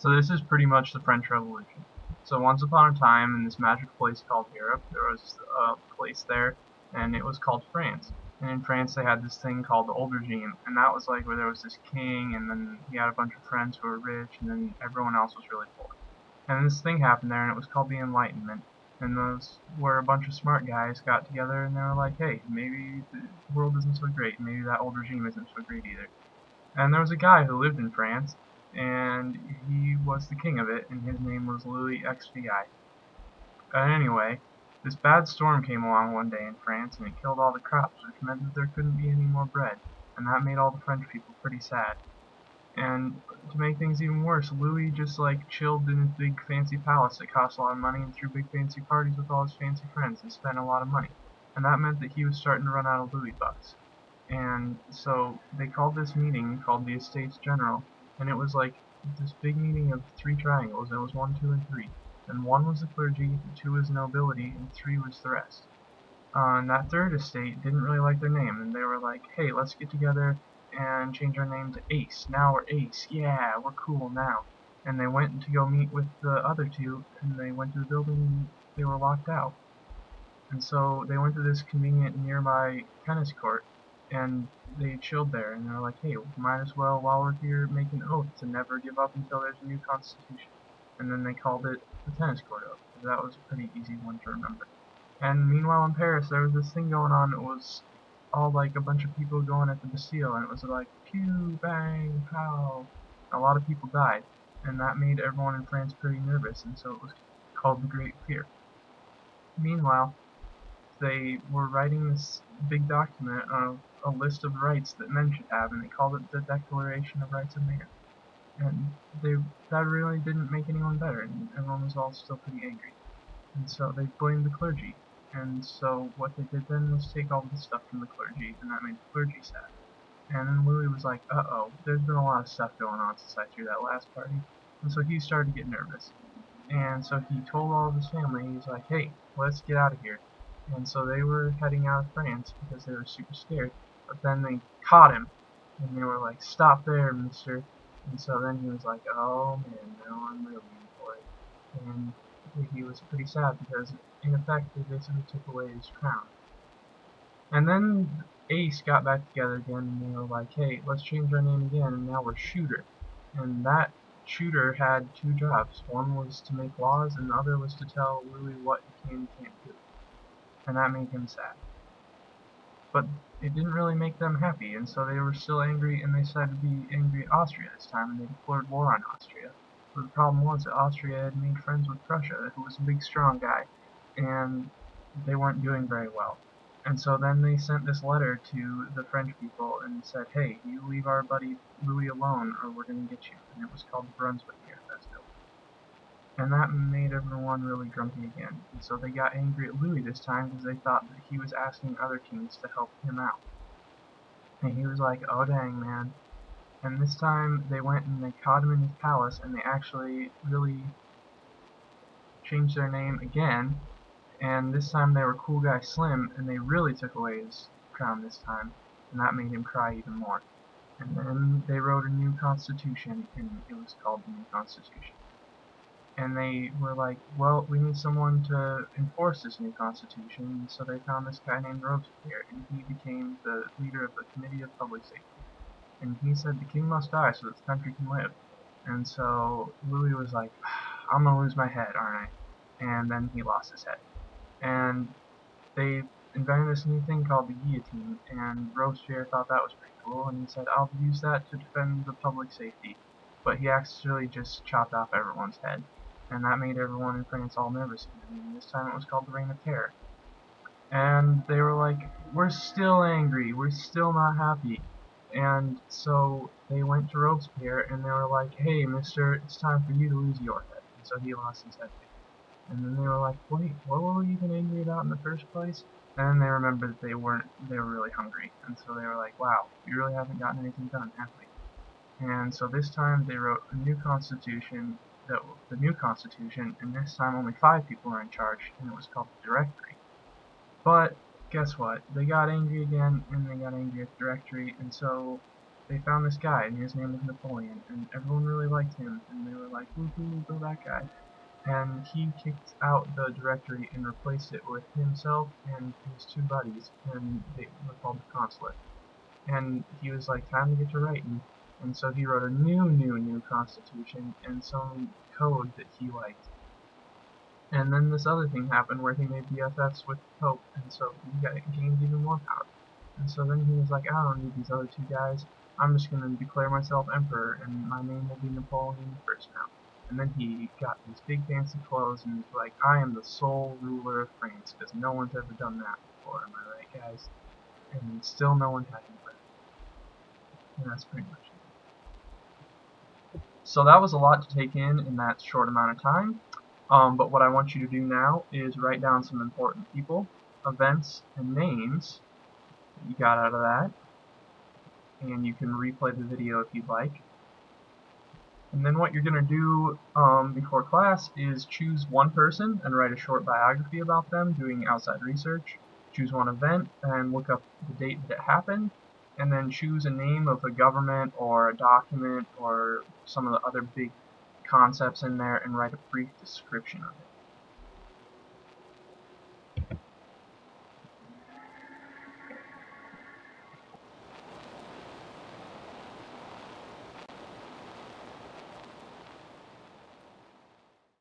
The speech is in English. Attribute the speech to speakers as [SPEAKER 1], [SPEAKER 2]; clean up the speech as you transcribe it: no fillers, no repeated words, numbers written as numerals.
[SPEAKER 1] So this is pretty much the French Revolution. So once upon a time, in this magical place called Europe, there was a place there, and it was called France. And in France, they had this thing called the Old Regime, and that was like where there was this king, and then he had a bunch of friends who were rich, and then everyone else was really poor. And this thing happened there, and it was called the Enlightenment. And those were a bunch of smart guys got together, and they were like, hey, maybe the world isn't so great. Maybe that old regime isn't so great either. And there was a guy who lived in France, and he was the king of it, and his name was Louis XVI. Anyway, this bad storm came along one day in France, and it killed all the crops, which meant that there couldn't be any more bread, and that made all the French people pretty sad. And to make things even worse, Louis just like chilled in his big fancy palace that cost a lot of money and threw big fancy parties with all his fancy friends and spent a lot of money. And that meant that he was starting to run out of Louis bucks. And so they called this meeting called the Estates General, and it was like this big meeting of three triangles. It was 1, 2, and 3. And 1 was the clergy, 2 was the nobility, and 3 was the rest. And that third estate didn't really like their name, and they were like, hey, let's get together and change our name to Ace. Now we're Ace. Yeah, we're cool now. And they went to go meet with the other two, and they went to the building, and they were locked out. And so they went to this convenient nearby tennis court, and they chilled there, and they're like, hey, we might as well, while we're here, make an oath to never give up until there's a new constitution. And then they called it the tennis court oath, because that was a pretty easy one to remember. And meanwhile in Paris, there was this thing going on. It was all like a bunch of people going at the Bastille, and it was like pew, bang, pow. A lot of people died, and that made everyone in France pretty nervous, and so it was called the Great Fear. Meanwhile, they were writing this big document of a list of rights that men should have, and they called it the Declaration of Rights of Man. And that really didn't make anyone better, and everyone was all still pretty angry. And so they blamed the clergy. And so what they did then was take all this stuff from the clergy, and that made the clergy sad. And then Louis was like, uh-oh, there's been a lot of stuff going on since I threw that last party. And so he started to get nervous. And so he told all of his family, he's like, hey, let's get out of here. And so they were heading out of France because they were super scared. But then they caught him, and they were like, stop there, mister. And so then he was like, oh man, now I'm really in for it. And he was pretty sad because, in effect, they basically took away his crown. And then Ace got back together again, and they were like, hey, let's change our name again, and now we're Shooter. And that Shooter had two jobs. One was to make laws, and the other was to tell Louis what he can and can't do. And that made him sad. But it didn't really make them happy, and so they were still angry, and they decided to be angry at Austria this time, and they declared war on Austria. But the problem was that Austria had made friends with Prussia, who was a big strong guy, and they weren't doing very well. And so then they sent this letter to the French people and said, hey, you leave our buddy Louis alone or we're going to get you. And it was called the Brunswick Manifesto. And that made everyone really grumpy again. And so they got angry at Louis this time because they thought that he was asking other kings to help him out. And he was like, oh dang, man. And this time they went and they caught him in his palace, and they actually really changed their name again. And this time they were Cool Guy Slim, and they really took away his crown this time. And that made him cry even more. And then they wrote a new constitution, and it was called the New Constitution. And they were like, well, we need someone to enforce this new constitution, so they found this guy named Robespierre, and he became the leader of the Committee of Public Safety. And he said the king must die so that the country can live. And so Louis was like, I'm gonna lose my head, aren't I? And then he lost his head. And they invented this new thing called the guillotine, and Robespierre thought that was pretty cool, and he said, I'll use that to defend the public safety. But he actually just chopped off everyone's head. And that made everyone in France all nervous again, and this time it was called the Reign of Terror. And they were like, we're still angry, we're still not happy. And so they went to Robespierre, and they were like, hey, mister, it's time for you to lose your head. And so he lost his head too. And then they were like, wait, what were we even angry about in the first place? And then they remembered that they were really hungry. And so they were like, wow, we really haven't gotten anything done, have we? And so this time they wrote a new constitution, the new constitution, and this time only 5 people were in charge, and it was called the Directory. But guess what? They got angry again, and they got angry at the Directory, and so they found this guy, and his name was Napoleon, and everyone really liked him, and they were like, woohoo, go that guy. And he kicked out the directory and replaced it with himself and his two buddies, and they were called the Consulate. And he was like, time to get to writing. And so he wrote a new constitution and some code that he liked. And then this other thing happened where he made BFFs with the Pope, and so he gained even more power. And so then he was like, I don't need these other two guys. I'm just going to declare myself emperor, and my name will be Napoleon I now. And then he got these big fancy clothes and was like, I am the sole ruler of France, because no one's ever done that before, am I right, guys? And still no one had him. And that's pretty much it. So that was a lot to take in that short amount of time. But what I want you to do now is write down some important people, events, and names that you got out of that. And you can replay the video if you'd like. And then what you're going to do before class is choose one person and write a short biography about them, doing outside research. Choose one event and look up the date that it happened. And then choose a name of a government or a document or some of the other big concepts in there and write a brief description of it.